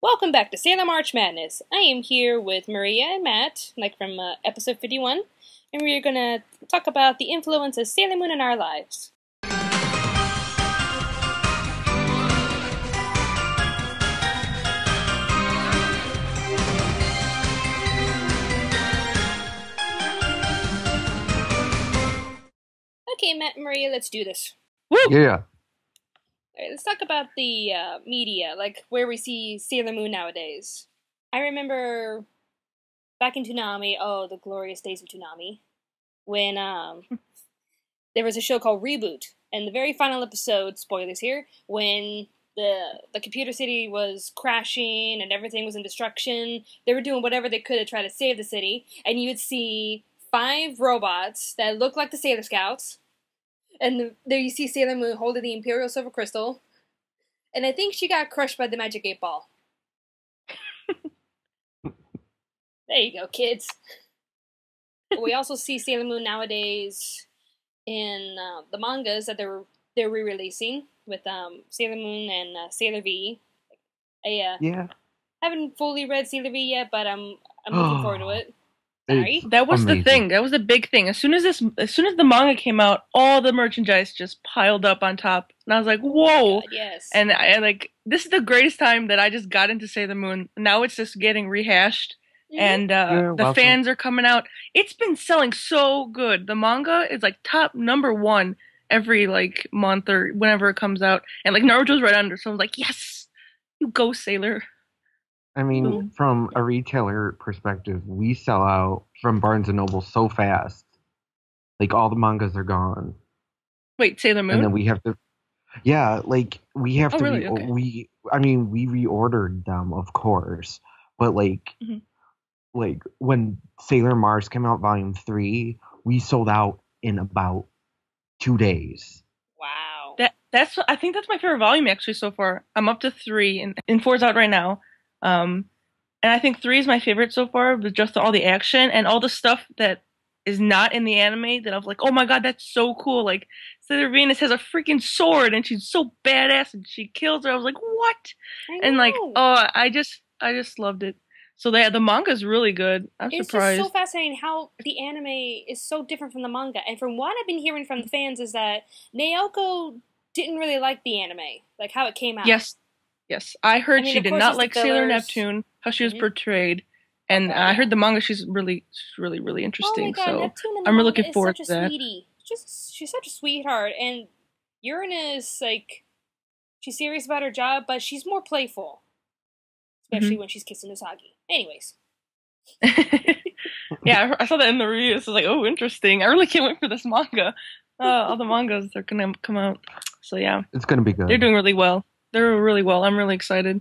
Welcome back to Sailor March Madness. I am here with Maria and Matt, like from episode 51, and we're gonna talk about the influence of Sailor Moon in our lives. Okay, Matt and Maria, let's do this. Woo! Yeah. Alright, let's talk about the media, like where we see Sailor Moon nowadays. I remember back in Toonami, the glorious days of Toonami, when there was a show called Reboot, and the very final episode, spoilers here, when the computer city was crashing and everything was in destruction, they were doing whatever they could to try to save the city, and you would see 5 robots that looked like the Sailor Scouts. And there you see Sailor Moon holding the Imperial Silver Crystal. And I think she got crushed by the Magic 8 Ball. There you go, kids. But we also see Sailor Moon nowadays in the mangas that they're re-releasing with Sailor Moon and Sailor V. I haven't fully read Sailor V yet, but I'm looking forward to it. Sorry. That was Amazing. the thing. That was the big thing. As soon as the manga came out, all the merchandise just piled up on top, and I was like, "Whoa!" God, yes. And I like this is the greatest time that I just got into Sailor Moon. Now it's just getting rehashed, and the welcome. fans are coming out. It's been selling so good. The manga is like top #1 every like month or whenever it comes out, and like Naruto's right under. So I'm like, "Yes, you go, Sailor." I mean, from a retailer perspective, we sell out from Barnes & Noble so fast. Like, all the mangas are gone. Wait, Sailor Moon? And then we have to... Yeah, like, we have to... really? Okay. We reordered them, of course. But, like, like when Sailor Mars came out, Volume 3, we sold out in about 2 days. Wow. I think that's my favorite volume actually so far. I'm up to 3, and 4's out right now. And I think 3 is my favorite so far, with just all the action and all the stuff that is not in the anime that I'm like, oh my god, that's so cool. Like, Sailor Venus has a freaking sword and she's so badass and she kills her. I was like, what? And like, I just loved it. So the manga's really good. I'm surprised. It's just so fascinating how the anime is so different from the manga. And from what I've been hearing from the fans is that Naoko didn't really like the anime, like how it came out. Yes, I heard she did not like Sailor fillers. Neptune, how she was portrayed, and I heard the manga. She's really interesting. Oh my god, so Neptune in the I'm really manga looking forward is to such a that. sweetie. She's such a sweetheart, and Uranus, like, she's serious about her job, but she's more playful, especially when she's kissing Usagi. Anyways. Yeah, I saw that in the reviews. I was like, oh, interesting. I really can't wait for this manga. All the mangas are gonna come out. So yeah, It's going to be good. they're doing really well. They're really well. I'm really excited.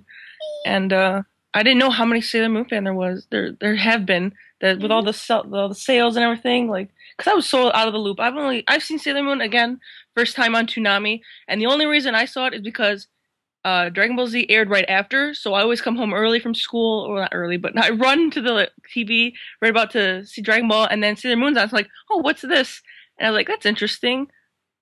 And I didn't know how many Sailor Moon fan there was. There have been that with all the sales and everything. Like, because I was so out of the loop. I've seen Sailor Moon again first time on Toonami, and the only reason I saw it is because Dragon Ball Z aired right after. So I always come home early from school, or not early, but I run to the TV right about to see Dragon Ball, and then Sailor Moon's on. It's like, oh, what's this? And I was like, that's interesting.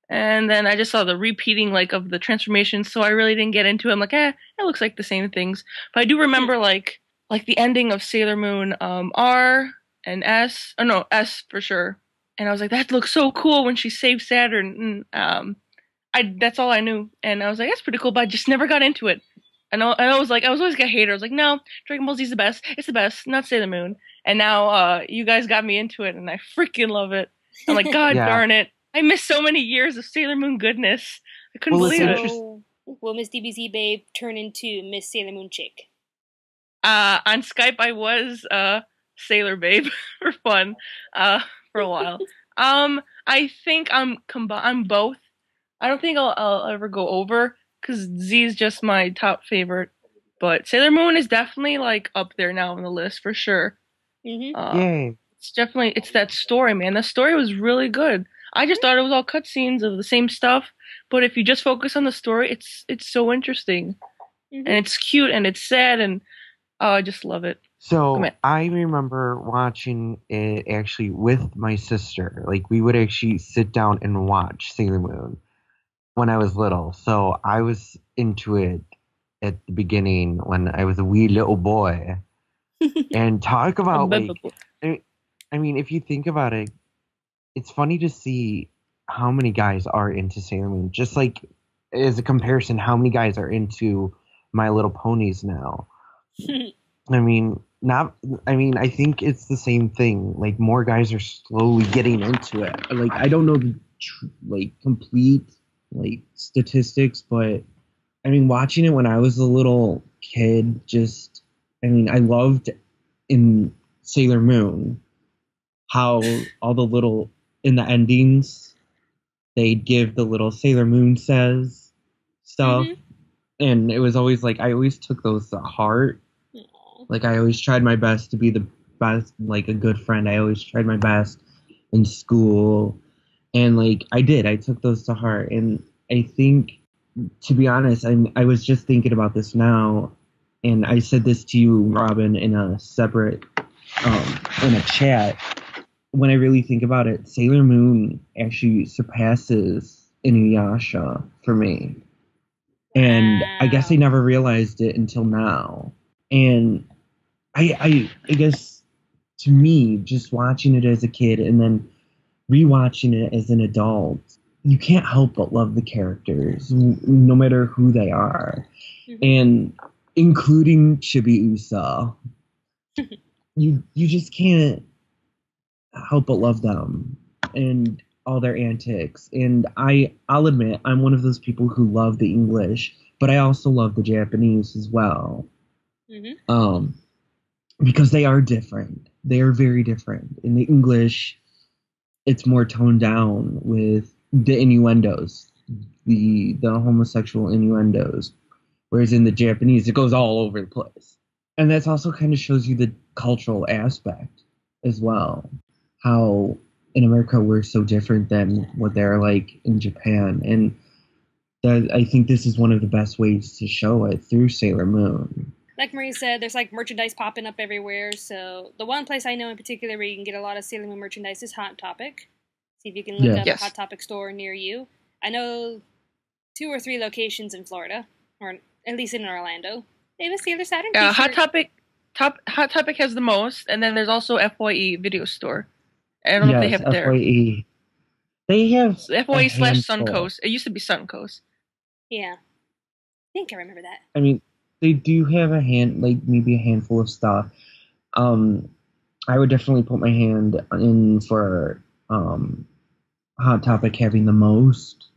And then I just saw the repeating, like, of the transformations, so I really didn't get into it. I'm like, it looks like the same things. But I do remember, like the ending of Sailor Moon R and S. Oh, no, S for sure. And I was like, that looks so cool when she saved Saturn. And, that's all I knew. And I was like, that's pretty cool, but I just never got into it. And I was always a hater. I was like, no, Dragon Ball Z is the best. It's the best, not Sailor Moon. And now you guys got me into it, and I freaking love it. I'm like, God darn it. I missed so many years of Sailor Moon goodness. I couldn't believe it. So, will Miss DBZ Babe turn into Miss Sailor Moon Chick? On Skype, I was Sailor Babe for fun for a while. I think I'm both. I don't think I'll ever go over, because Z is just my top favorite. But Sailor Moon is definitely like up there now on the list for sure. Yay. It's that story, man. The story was really good. I just thought it was all cutscenes of the same stuff, but if you just focus on the story, it's so interesting, and it's cute and it's sad, and I just love it. So I remember watching it actually with my sister. Like, we would actually sit down and watch Sailor Moon when I was little. So I was into it at the beginning when I was a wee little boy. And talk about like, I I mean, if you think about it, it's funny to see how many guys are into Sailor Moon. Just like as a comparison, how many guys are into My Little Ponies now. I mean, not. I mean, I think it's the same thing. Like more guys are slowly getting into it. Like I don't know the like complete like statistics, but I mean, watching it when I was a little kid, just I mean, I loved in Sailor Moon how all the little in the endings they'd give the little Sailor Moon says stuff, and it was always like I always took those to heart. Like I always tried my best to be the best, like a good friend. I always tried my best in school, and like I did. I took those to heart, and I think, to be honest, I was just thinking about this now, and I said this to you, Robyn, in a separate, in a chat. When I really think about it, Sailor Moon actually surpasses Inuyasha for me, and I guess I never realized it until now. And I guess to me, just watching it as a kid and then rewatching it as an adult, you can't help but love the characters, no matter who they are, and including Chibiusa. you just can't help but love them and all their antics. And I'll admit, I'm one of those people who love the English, but I also love the Japanese as well. Because they are different. They are very different. In the English, it's more toned down with the innuendos, the homosexual innuendos, whereas in the Japanese, it goes all over the place. And that also kind of shows you the cultural aspect as well. How in America we're so different than what they're like in Japan. And I think this is one of the best ways to show it through Sailor Moon. Like Marie said, there's like merchandise popping up everywhere. So the one place I know in particular where you can get a lot of Sailor Moon merchandise is Hot Topic. See if you can look up a Hot Topic store near you. I know 2 or 3 locations in Florida, or at least in Orlando. They have a Sailor Saturn t-shirt. Hot Topic has the most, and then there's also FYE Video Store. I don't know if they have it there. FYE. They have FYE / Suncoast. It used to be Suncoast. Yeah. I think I remember that. I mean, they do have maybe a handful of stuff. I would definitely put my hand in for Hot Topic having the most.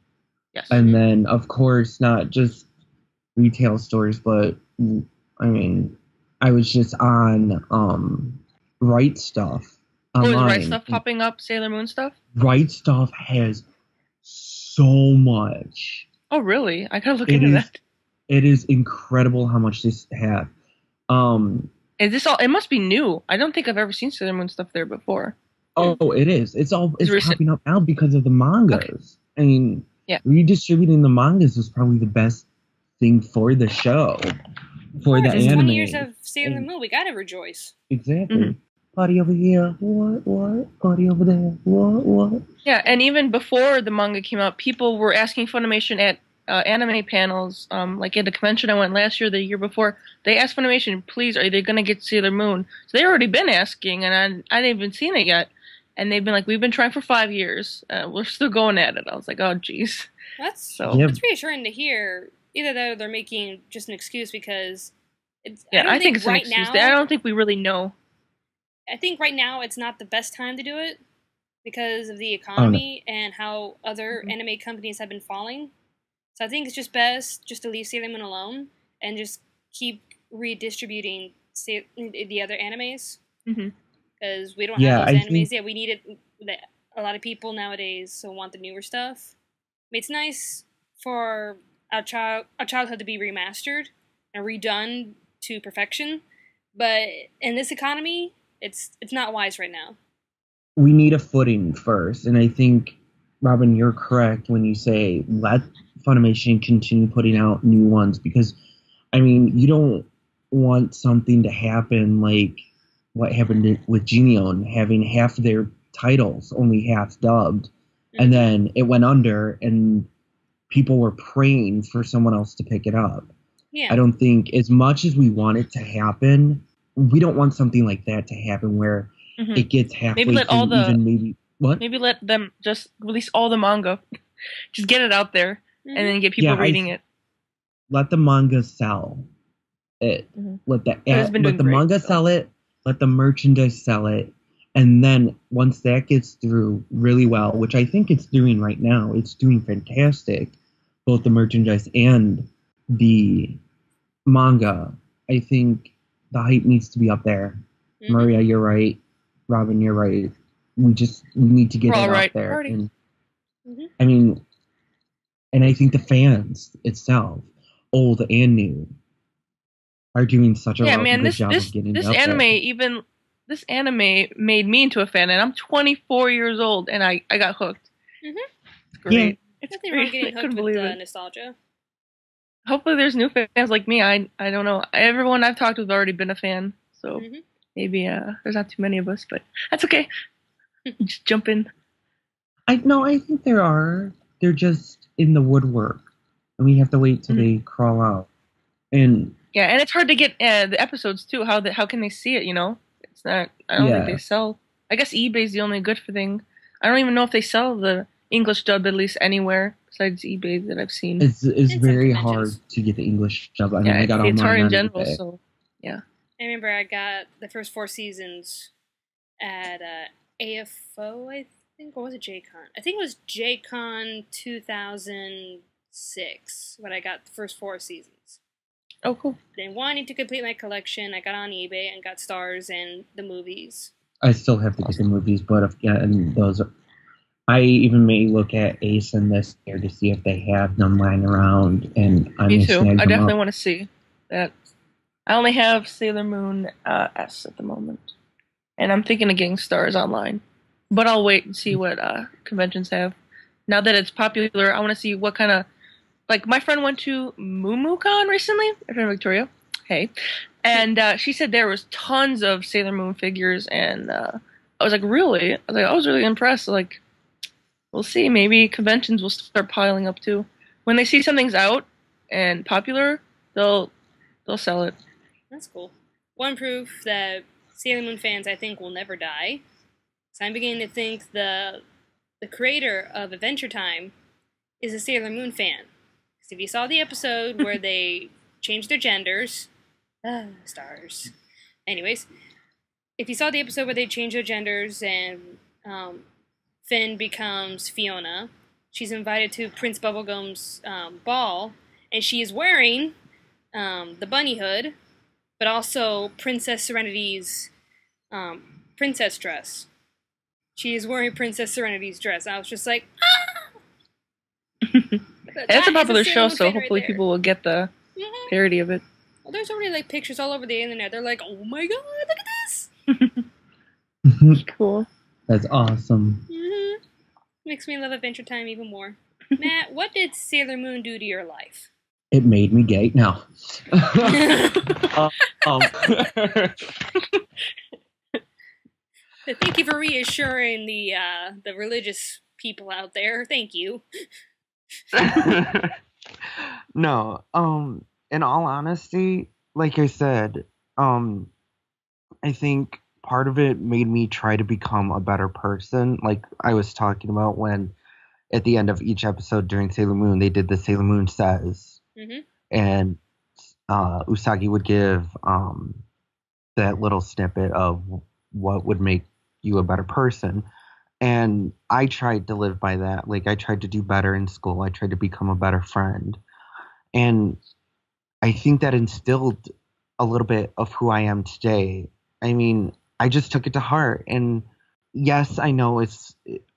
Yes. And then, of course, not just retail stores, but I mean, I was just on Right Stuff online. Oh, is Right Stuff popping up Sailor Moon stuff? Right Stuff has so much. Oh, really? I gotta look into that. It is incredible how much they have. Is this all? It must be new. I don't think I've ever seen Sailor Moon stuff there before. Oh, it is. It's popping up now because of the mangas. Okay. I mean, redistributing the mangas was probably the best thing for the show, for the anime. 20 years of Sailor Moon, we gotta rejoice. Exactly. Party over here, what? Party over there, what? Yeah, and even before the manga came out, people were asking Funimation at anime panels, like at the convention I went last year, the year before, they asked Funimation, please, are they going to get Sailor Moon? So they already been asking, and I hadn't even seen it yet. And they've been like, we've been trying for 5 years. We're still going at it. I was like, oh, geez. That's reassuring to hear. Either that or they're making just an excuse because it's. Yeah, I think it's an excuse. I don't think we really know. I think right now it's not the best time to do it because of the economy and how other anime companies have been falling. So I think it's just best just to leave Sailor Moon alone and just keep redistributing the other animes. Because we don't have those animes yet. We need it. A lot of people nowadays want the newer stuff. I mean, it's nice for our childhood to be remastered and redone to perfection. But in this economy, it's not wise right now. We need a footing first. And I think, Robyn, you're correct when you say let Funimation continue putting out new ones, because I mean, you don't want something to happen like what happened with Geneon, having half of their titles only half dubbed, and then it went under and people were praying for someone else to pick it up. Yeah. I don't think, as much as we want it to happen, we don't want something like that to happen where it gets halfway maybe let through, all the even maybe what? Maybe let them just release all the manga, just get it out there, and then get people reading it. Let the manga sell it. Let the manga sell it. Let the merchandise sell it. And then once that gets through really well, which I think it's doing right now, it's doing fantastic, both the merchandise and the manga. I think the hype needs to be up there. Maria, you're right. Robyn, you're right. We need to get it out there. And, I mean, and I think the fans itself, old and new, are doing such a good job of getting it out there. This anime made me into a fan, and I'm 24 years old, and I got hooked. It's great. Yeah. It's great. Getting hooked with nostalgia. Hopefully there's new fans like me. I don't know. Everyone I've talked with has already been a fan, so maybe there's not too many of us, but that's okay. Just jump in. I think there are. They're just in the woodwork, and we have to wait till they crawl out. And and it's hard to get the episodes too. How can they see it? It's not. I don't think they sell. I guess eBay's the only good thing. I don't even know if they sell the English dub at least anywhere besides eBay that I've seen. It's very hard to get the English dub. I mean, I got it's all hard mine in general. eBay. So yeah. I remember I got the first 4 seasons at AFO, I think, or was it JCon? I think it was JCon 2006 when I got the first 4 seasons. Oh, cool. Then wanting to complete my collection, I got on eBay and got Stars and the movies. I still have to get the movies, but and those. I even may look at Ace and this year to see if they have them lying around, and I'm Me too. I definitely want to see that. I only have Sailor Moon S at the moment, and I'm thinking of getting Stars online, but I'll wait and see what conventions have. Now that it's popular, I want to see what kind of. Like, my friend went to MooMooCon recently, my friend Victoria, hey, and she said there was tons of Sailor Moon figures, and I was like, really? I was really impressed. Like, we'll see. Maybe conventions will start piling up too. When they see something's out and popular, they'll sell it. That's cool. One proof that Sailor Moon fans, I think, will never die. So I'm beginning to think the creator of Adventure Time is a Sailor Moon fan. Because if you saw the episode where they changed their genders, stars. Anyways, if you saw the episode where they changed their genders and Finn becomes Fiona, she's invited to Prince Bubblegum's ball, and she is wearing the bunny hood, but also Princess Serenity's princess dress. She is wearing Princess Serenity's dress. I was just like, It's a popular show, so hopefully people will get the parody of it. Well, there's already like pictures all over the internet. They're like, oh my god, look at this! Cool. That's awesome. Makes me love Adventure Time even more. Matt, what did Sailor Moon do to your life? It made me gay. No. Thank you for reassuring the religious people out there. Thank you. No. In all honesty, like I said, I think part of it made me try to become a better person. Like I was talking about when at the end of each episode during Sailor Moon, they did the Sailor Moon Says. And Usagi would give that little snippet of what would make you a better person. And I tried to live by that. Like, I tried to do better in school. I tried to become a better friend. And I think that instilled a little bit of who I am today. I mean, I just took it to heart. And yes, I know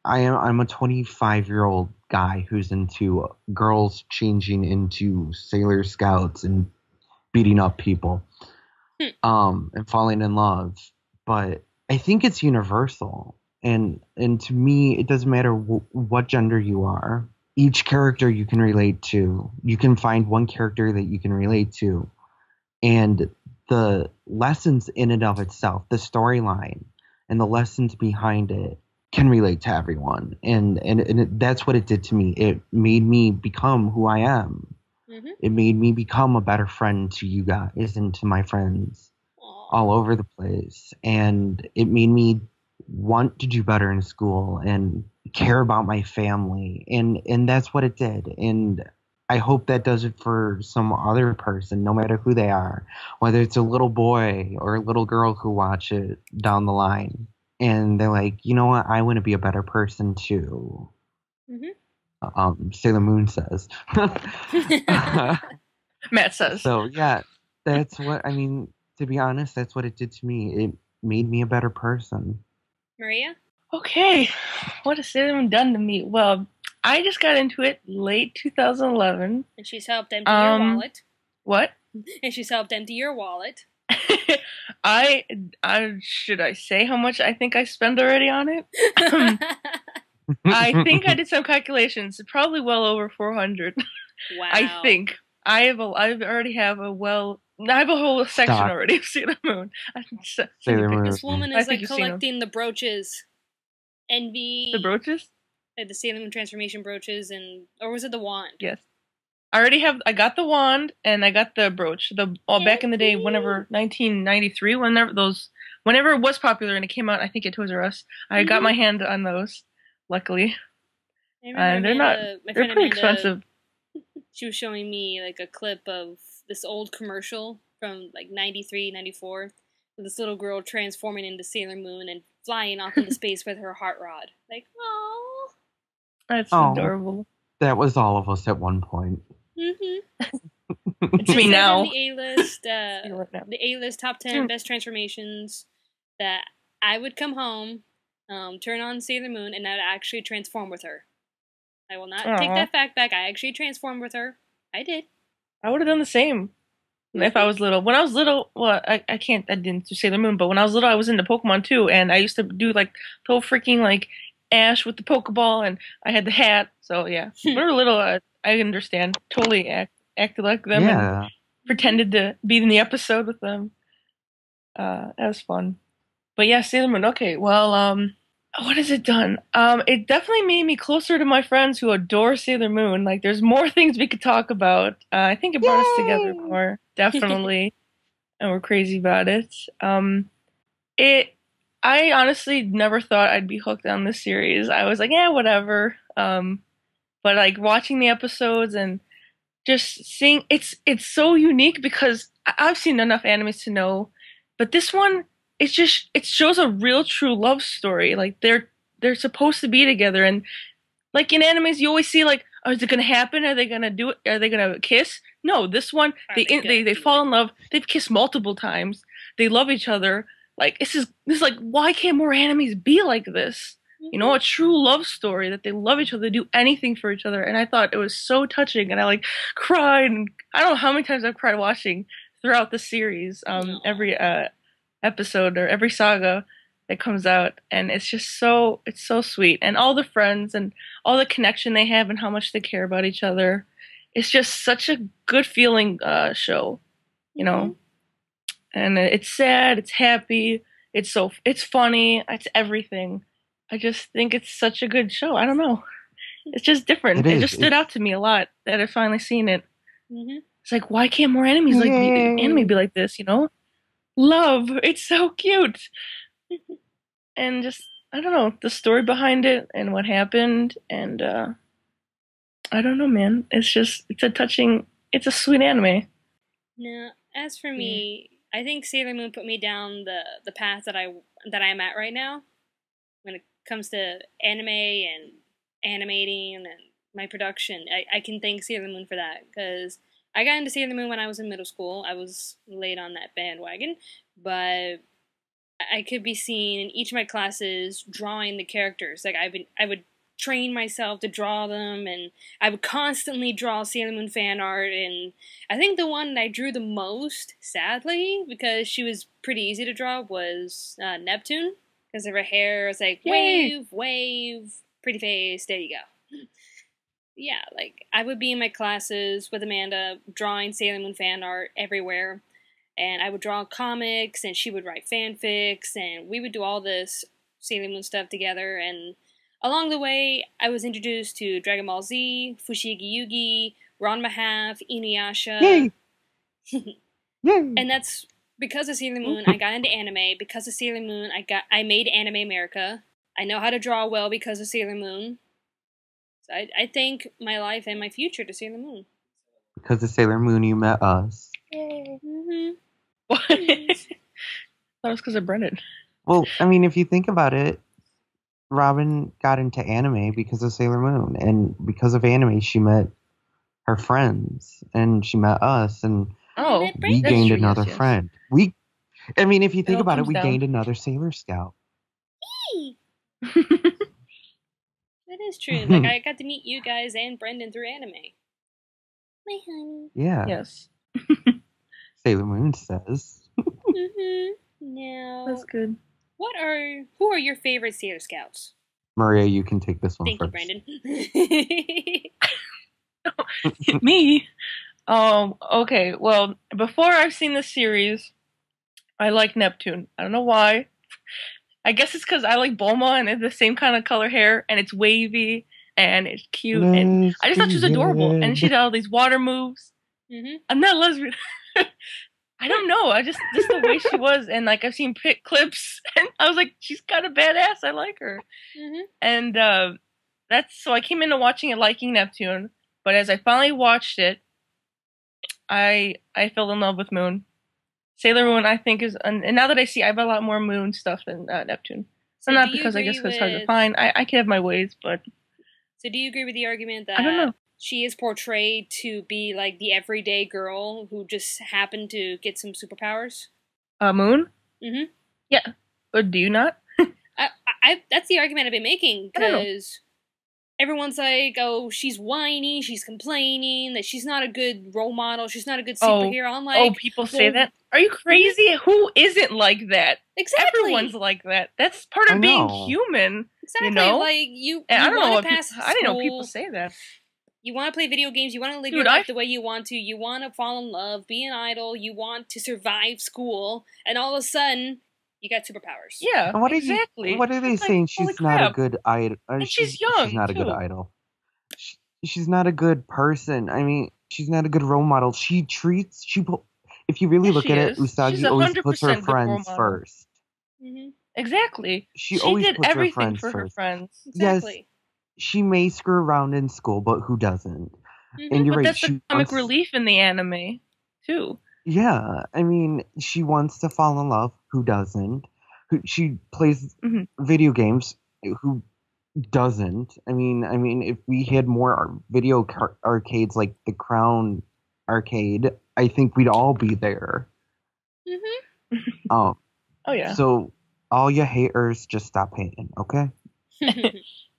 I'm a 25-year-old guy who's into girls changing into Sailor Scouts and beating up people and falling in love. But I think it's universal. And to me, it doesn't matter what gender you are. Each character you can relate to. You can find one character that you can relate to. And the lessons in and of itself, the storyline and the lessons behind it can relate to everyone. And that's what it did to me. It made me become who I am. It made me become a better friend to you guys and to my friends all over the place. And it made me want to do better in school and care about my family. And that's what it did. And I hope that does it for some other person, no matter who they are, whether it's a little boy or a little girl who watch it down the line. And they're like, you know what? I want to be a better person too. Sailor Moon says. Matt says. So yeah, that's what I mean. To be honest, that's what it did to me. It made me a better person. Maria? Okay, what has Sailor Moon done to me? Well, I just got into it late 2011. And she's helped empty your wallet. What? And she's helped empty your wallet. I should I say how much I think I spend already on it? I think I did some calculations. Probably well over 400. Wow. I think I already have a whole section already of Sailor Moon. Sailor Moon. This woman is like collecting the brooches. Envy. The brooches? The Sailor Moon transformation brooches, or was it the wand? Yes. I got the wand and I got the brooch. Back in the day, whenever 1993, whenever it was popular and it came out, I think at Toys R Us, I got my hand on those. Luckily, and they're pretty expensive. She was showing me like a clip of this old commercial from like 93, 94, with this little girl transforming into Sailor Moon and flying off into space with her heart rod. Like, oh, that's adorable. That was all of us at one point. It's me now. The A-list top 10 best transformations that I would come home, turn on Sailor Moon, and I'd actually transform with her. I will not take that fact back. I actually transformed with her. I did. I would have done the same if I was little. When I was little, well, I didn't do Sailor Moon, but when I was little, I was into Pokemon too, and I used to do like the whole freaking like Ash with the Pokeball, and I had the hat. So yeah, when we were little, I understand. Totally acted like them and pretended to be in the episode with them. That was fun. But yeah, Sailor Moon. Okay, well, what has it done? It definitely made me closer to my friends who adore Sailor Moon. Like, there's more things we could talk about. I think it brought us together more, definitely, and we're crazy about it. I honestly never thought I'd be hooked on this series. I was like, yeah, whatever. But like watching the episodes and just seeing, it's so unique because I've seen enough animes to know, but this one, it shows a real true love story. Like they're supposed to be together, and like in animes you always see like, oh, is it gonna happen? Are they gonna do it? Are they gonna kiss? No, this one they fall in love. They've kissed multiple times. They love each other. Like this is like, why can't more animes be like this? You know, a true love story that they love each other, they do anything for each other. And I thought it was so touching, and I like cried, and I don't know how many times I've cried watching throughout the series. Every episode or every saga that comes out, and it's so sweet, and all the friends and all the connection they have and how much they care about each other. It's just such a good feeling show, you know. And it's sad, it's happy, it's funny, it's everything. I just think it's such a good show. I don't know, it's just different. It just stood out to me a lot that I've finally seen it. It's like, why can't more animes anime be like this, you know? Love, it's so cute. And just, I don't know, the story behind it and what happened, and I don't know, man. It's a sweet anime. Now, as for me, I think Sailor Moon put me down the path that I'm at right now when it comes to anime and animating and my production. I can thank Sailor Moon for that, because I got into Sailor Moon when I was in middle school. I was late on that bandwagon, but I could be seen in each of my classes drawing the characters. Like I would train myself to draw them, and I would constantly draw Sailor Moon fan art. And I think the one that I drew the most, sadly, because she was pretty easy to draw, was Neptune, because of her hair. It's like, wave, pretty face, there you go. Yeah, like, I would be in my classes with Amanda drawing Sailor Moon fan art everywhere, and I would draw comics, and she would write fanfics, and we would do all this Sailor Moon stuff together. And along the way, I was introduced to Dragon Ball Z, Fushigi Yugi, Ranma half, Inuyasha. Yay! Yay! And that's because of Sailor Moon. I got into anime. Because of Sailor Moon, I made Anime America. I know how to draw well because of Sailor Moon. So I thank my life and my future to Sailor Moon. Because of Sailor Moon, you met us. Yay. Mm-hmm. What? That was because of Brendan. Well, I mean, if you think about it, Robyn got into anime because of Sailor Moon, and because of anime, she met her friends, and she met us, and we gained another friend. I mean, if you think about it, we gained another Sailor Scout. That is true. Like, I got to meet you guys and Brendan through anime. My honey. Yeah. Yes. Sailor Moon says. Now, that's good. Who are your favorite Sailor Scouts? Maria, you can take this one Thank first. you, Brendan. Me? Okay. Well, before I've seen the series, I like Neptune. I don't know why. I guess it's because I like Bulma and it's the same kind of color hair and it's wavy and it's cute. And I just thought she was adorable. And she did all these water moves. Mm-hmm. I'm not lesbian. I don't know. I just the way she was, and like I've seen clips, and I was like, she's kind of badass. I like her. Mm-hmm. And so I came into watching it liking Neptune, but as I finally watched it, I fell in love with Moon. Sailor Moon, I think is, and now that I see, I have a lot more Moon stuff than Neptune. So not because I guess it's hard to find. I can have my ways, but. So do you agree with the argument that I don't know. She is portrayed to be like the everyday girl who just happened to get some superpowers? Moon? Mm-hmm. Yeah. But do you not? That's the argument I've been making, because everyone's like, oh, she's whiny, she's complaining, that she's not a good role model, she's not a good superhero. I'm like, people say that? Are you crazy? Who isn't like that? Exactly. Everyone's like that. That's part of being human. Exactly. You know? Like, you I don't know. I didn't know people say that. You want to play video games, you want to live your life the way you want to, you want to fall in love, be an idol, you want to survive school, and all of a sudden, you got superpowers. Yeah, exactly. What are they saying? She's not a good idol. And she's young, She's not a good idol. She's not a good person. I mean, she's not a good role model. If you really look at it, Usagi always puts her friends first. Mm-hmm. Exactly. She always did puts everything her her friends. Exactly. Yes. She may screw around in school, but who doesn't? Mm-hmm. And you're but right. That's the comic relief in the anime, too. Yeah, I mean, she wants to fall in love. Who doesn't? She plays video games. Who doesn't? I mean, if we had more video arcades like the Crown Arcade, I think we'd all be there. Mm-hmm. Oh yeah. So all you haters, just stop hating, okay?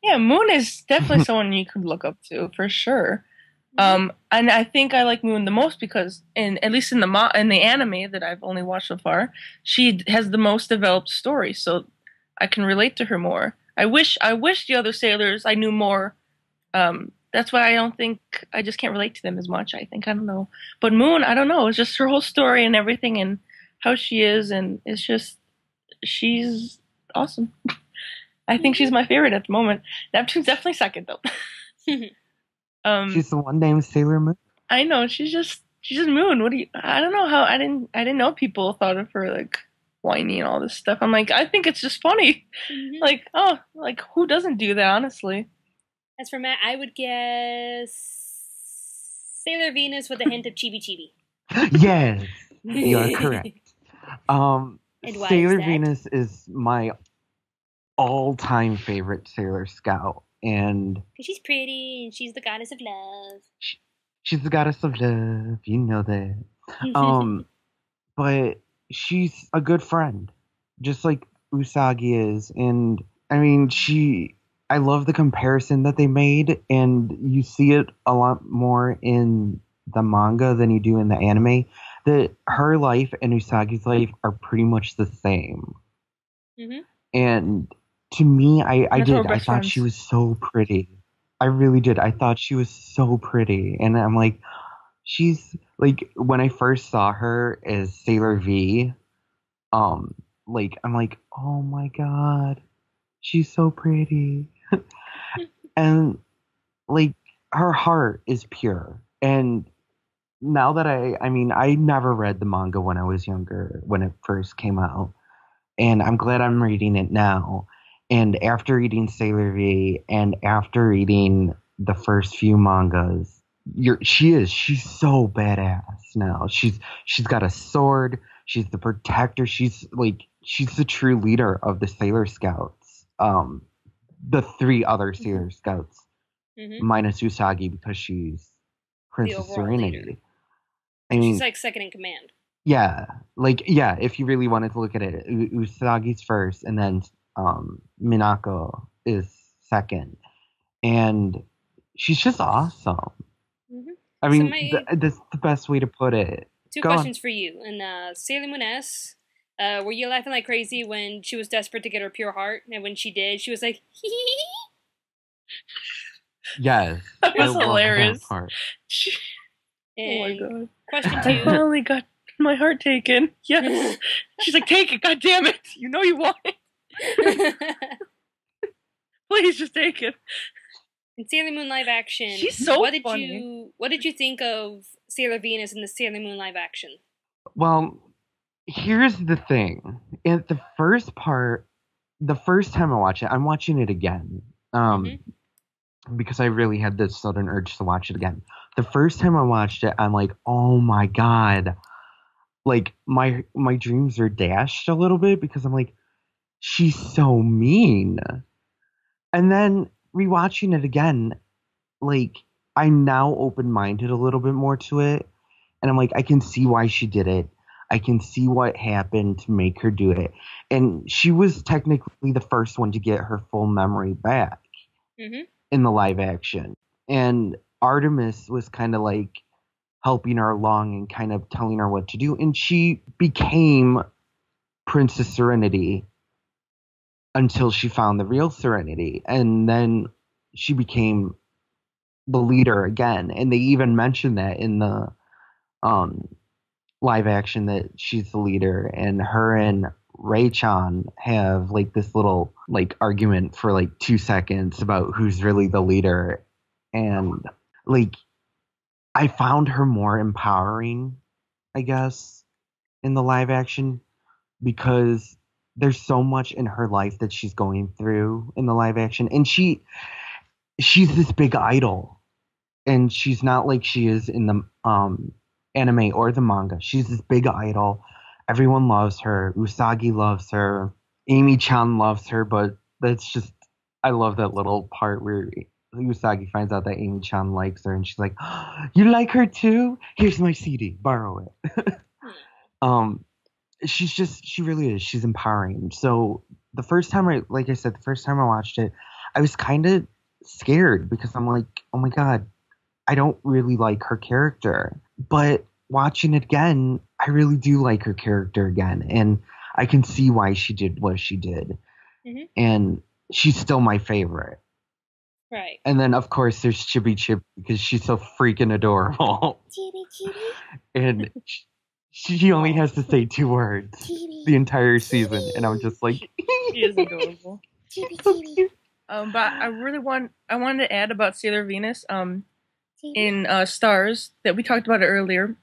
Yeah, Moon is definitely someone you could look up to for sure. And I think I like Moon the most because, at least in the anime that I've only watched so far, she has the most developed story, so I can relate to her more. I wish the other sailors I knew more. That's why I just can't relate to them as much. I don't know. But Moon, I don't know. It's just her whole story and everything and how she is, and it's just she's awesome. I think she's my favorite at the moment. Neptune's definitely second though. She's the one named Sailor Moon. I know, she's just Moon. I don't know how I didn't know people thought of her like whiny and all this stuff. I'm like, I think it's just funny. Mm-hmm. Like who doesn't do that, honestly? As for Matt, I would guess Sailor Venus with a hint of Chibi Chibi. Yes, you are correct. Sailor Venus is my all-time favorite Sailor Scout, and because she's pretty and she's the goddess of love. She's the goddess of love, you know that. But she's a good friend, just like Usagi is, and I mean, I love the comparison that they made, and you see it a lot more in the manga than you do in the anime. That her life and Usagi's life are pretty much the same. Mm-hmm. And to me, I thought she was so pretty. I really did. I thought she was so pretty. And I'm like, she's like, when I first saw her as Sailor V, I'm like, oh my god, she's so pretty. And like, her heart is pure. And now that I mean, I never read the manga when I was younger, when it first came out. And I'm glad I'm reading it now. And after reading Sailor V and after reading the first few mangas, she's so badass now. She's got a sword, she's the protector, she's the true leader of the Sailor Scouts. The three other Sailor Scouts, minus Usagi because she's Princess Serenity. Leader. I mean, she's like second in command. Yeah, if you really wanted to look at it, Usagi's first, and then Minako is second, and she's just awesome. I mean, that's the best way to put it. Two questions for you. In Sailor Moon S, were you laughing like crazy when she was desperate to get her pure heart, and when she did, she was like, hee hee hee? Yes, that was hilarious. That part. And oh my god! Question 2. I finally got my heart taken. Yes. She's like, take it, god damn it. You know you want it. Please just take it. In Sailor Moon live action, she's so funny. What did you think of Sailor Venus in the Sailor Moon live action? Well, here's the thing. In the first part, the first time I watched it, I'm watching it again. Because I really had this sudden urge to watch it again. The first time I watched it, I'm like, oh my god. Like, my dreams are dashed a little bit because I'm like, she's so mean. And then rewatching it again, like, I'm now open-minded a little bit more to it. And I'm like, I can see why she did it. I can see what happened to make her do it. And she was technically the first one to get her full memory back in the live action. And Artemis was kind of like helping her along and kind of telling her what to do. And she became Princess Serenity until she found the real Serenity. And then she became the leader again. And they even mentioned that in the live action that she's the leader. And her and Ray-chan have like this little like argument for like 2 seconds about who's really the leader. And like, I found her more empowering, I guess, in the live action because there's so much in her life that she's going through in the live action. And she's this big idol. And she's not like she is in the anime or the manga. She's this big idol. Everyone loves her. Usagi loves her. Amy-chan loves her, but that's just, I love that little part where Usagi finds out that Amy-chan likes her, and she's like, oh, you like her too? Here's my CD. Borrow it. She really is. She's empowering. So the first time I watched it, I was kind of scared because I'm like, oh my God, I don't really like her character. But watching it again, I really do like her character again. And I can see why she did what she did. And she's still my favorite. Right. And then, of course, there's Chibi Chip because she's so freaking adorable. Chibi. And she only has to say 2 words the entire season. And I'm just like... She is adorable. Chibi. But I wanted to add about Sailor Venus in Stars that we talked about it earlier.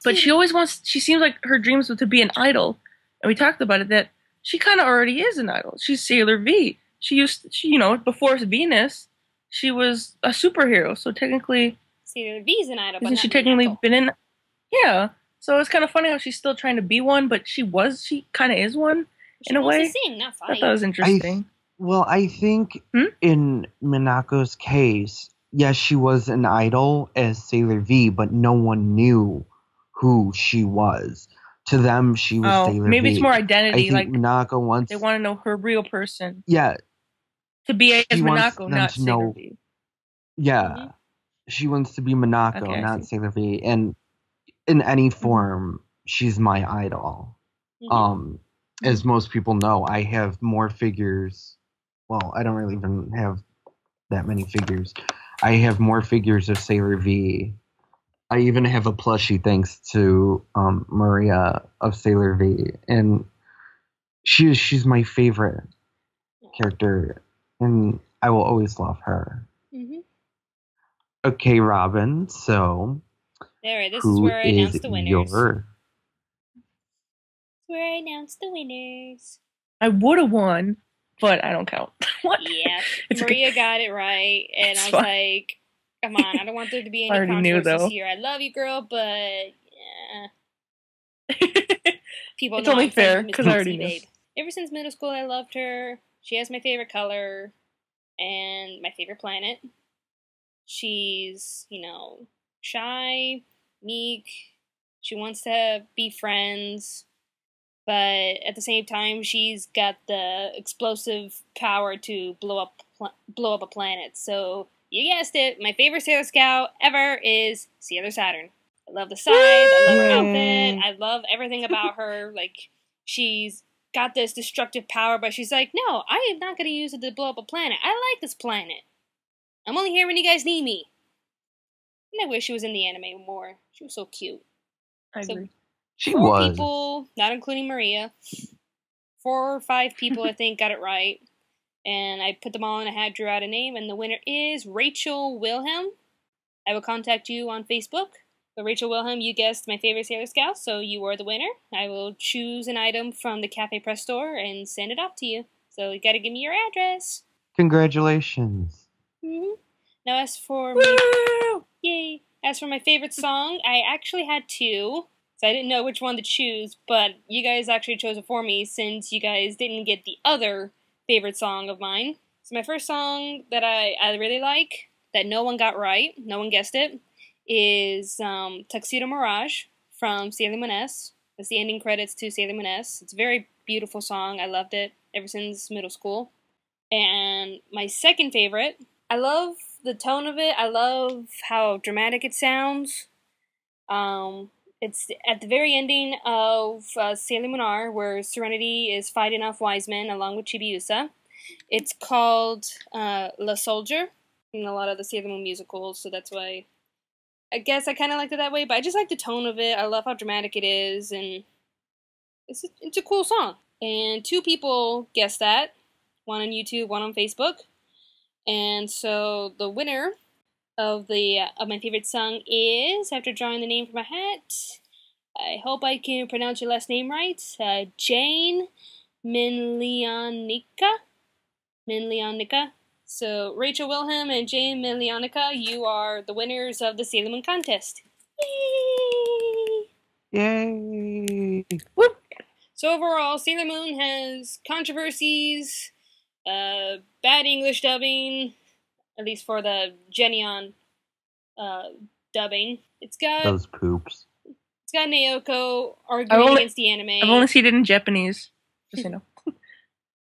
But she seems like her dreams were to be an idol. And we talked about it that she kind of already is an idol. She's Sailor V. She before Venus, she was a superhero. So technically, Sailor V's an idol. Hasn't she technically been in? Yeah. So it's kind of funny how she's still trying to be one, but she kind of is one in a way. Sing, not fight. I thought that was interesting. I think in Minako's case, yes, she was an idol as Sailor V, but no one knew who she was. To them, she was Sailor V. Maybe it's more identity. I think Minako wants... They want to know her real person. Yeah. To be as Minako, not Sailor V. Yeah. She wants to be Minako, not Sailor V. And in any form, she's my idol. As most people know, I have more figures. Well, I don't really even have that many figures. I have more figures of Sailor V. I even have a plushie thanks to Maria of Sailor V. And she's my favorite character. And I will always love her. Okay, Robyn. So, Alright, this is who where I is announce the winners. your? Where I announce the winners. I would have won, but I don't count. What? Yeah, It's Maria okay. got it right, and It's I was fine. like, come on, I don't want there to be I any already knew, controversies though. here. I love you, girl, but yeah. People It's know only I'm friends fair, with Miss because I already PC, knew. babe. Ever since middle school, I loved her. She has my favorite color and my favorite planet. She's, shy, meek. She wants to be friends, but at the same time, she's got the explosive power to blow up a planet. So you guessed it, my favorite Sailor Scout ever is Sailor Saturn. I love the size, I love her outfit, Yay! I love everything about her. Like, she's got this destructive power, but she's like, no, I am not going to use it to blow up a planet. I like this planet. I'm only here when you guys need me. And I wish she was in the anime more. She was so cute. I agree. She 4 was. people, not including Maria, 4 or 5 people, I think, got it right. And I put them all in a hat, drew out a name, and the winner is Rachel Wilhelm. I will contact you on Facebook. But Rachel Wilhelm, you guessed my favorite Sailor Scout, so you are the winner. I will choose an item from the Cafe Press store and send it off to you. So you gotta give me your address. Congratulations. Mm-hmm. Now, as for my yay, as for my favorite song, I actually had 2. So I didn't know which one to choose, but you guys actually chose it for me since you guys didn't get the other favorite song of mine. So my first song that I really like, that no one got right, no one guessed it, is Tuxedo Mirage from Sailor Moon S. That's the ending credits to Sailor Moon S. It's a very beautiful song. I loved it ever since middle school. And my second favorite, I love the tone of it. I love how dramatic it sounds. It's at the very ending of Sailor Moon R, where Serenity is fighting off Wiseman along with Chibiusa. It's called La Soldier in a lot of the Sailor Moon musicals, so that's why I guess I kind of liked it that way. But I just like the tone of it. I love how dramatic it is, and it's a cool song. And 2 people guessed that, one on YouTube, one on Facebook. And so the winner of my favorite song is, after drawing the name from a hat, I hope I can pronounce your last name right, Jane Minlyanika. So Rachel Wilhelm and Jane Minlyanika, you are the winners of the Sailor Moon contest. Yay! Whoop. So overall, Sailor Moon has controversies, bad English dubbing, at least for the Genion dubbing. It's got Those poops. Naoko arguing against the anime. I've only seen it in Japanese. Just so you know.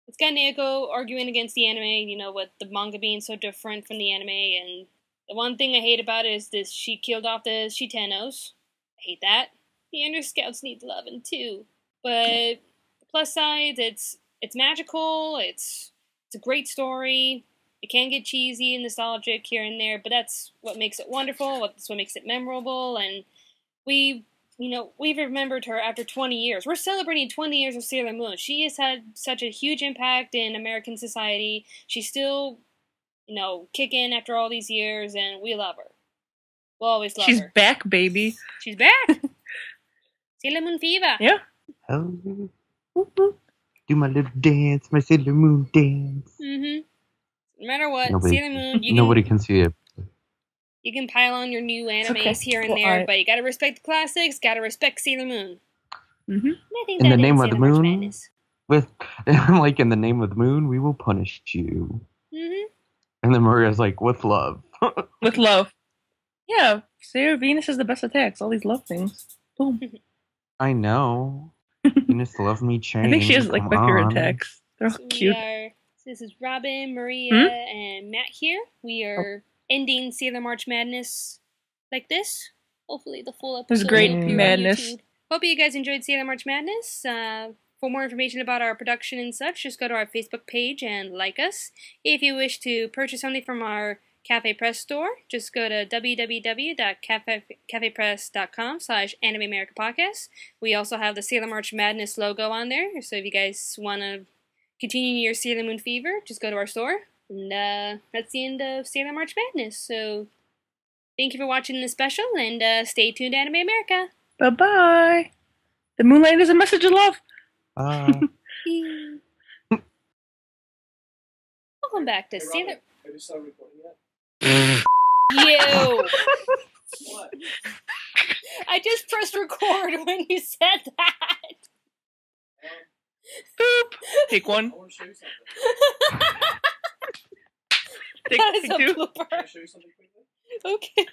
It's got Naoko arguing against the anime, with the manga being so different from the anime. And the one thing I hate about it is this: she killed off the Shitenos. I hate that. The Ender Scouts need loving too. But the plus side, it's magical. It's a great story. It can get cheesy and nostalgic here and there, but that's what makes it wonderful. That's what makes it memorable. And we've remembered her after 20 years. We're celebrating 20 years of Sailor Moon. She has had such a huge impact in American society. She's still, kicking after all these years, and we love her. We'll always love her. She's back, baby. She's back! Sailor Moon fever. Yeah. Oh, do my little dance, my Sailor Moon dance. Mm-hmm. No matter what, Nobody, Sailor Moon, nobody can see it. You can pile on your new animes here and Well, there, but you gotta respect the classics, gotta respect Sailor Moon. Mm-hmm. And I think In that the name is of the Sailor March moon, Madness. in the name of the moon, we will punish you. Mm-hmm. And then Maria's like, with love. With love. Yeah, Sailor Venus has the best attacks. All these love things. Boom. I know. Venus loves me chain. I think she has my favorite attacks. They're all So cute. this is Robyn, Maria, and Matt here. We are ending Sailor March Madness like this. Hopefully the full episode It was great will appear madness. on YouTube. Hope you guys enjoyed Sailor March Madness. For more information about our production and such, just go to our Facebook page and like us. If you wish to purchase something from our Cafe Press store, just go to www.cafepress.com/Anime America Podcast. We also have the Sailor March Madness logo on there, so if you guys want to continue your Sailor Moon fever, just go to our store. And that's the end of Sailor March Madness. So Thank you for watching this special, and stay tuned to Anime America. Bye-bye. The moonlight is a message of love. Welcome back to Sailor... Have you started recording yet? You! What? I just pressed record when you said that! Boop! Take one. I want to show you something. Take That is two. a blooper. Can I show you something quickly? Okay.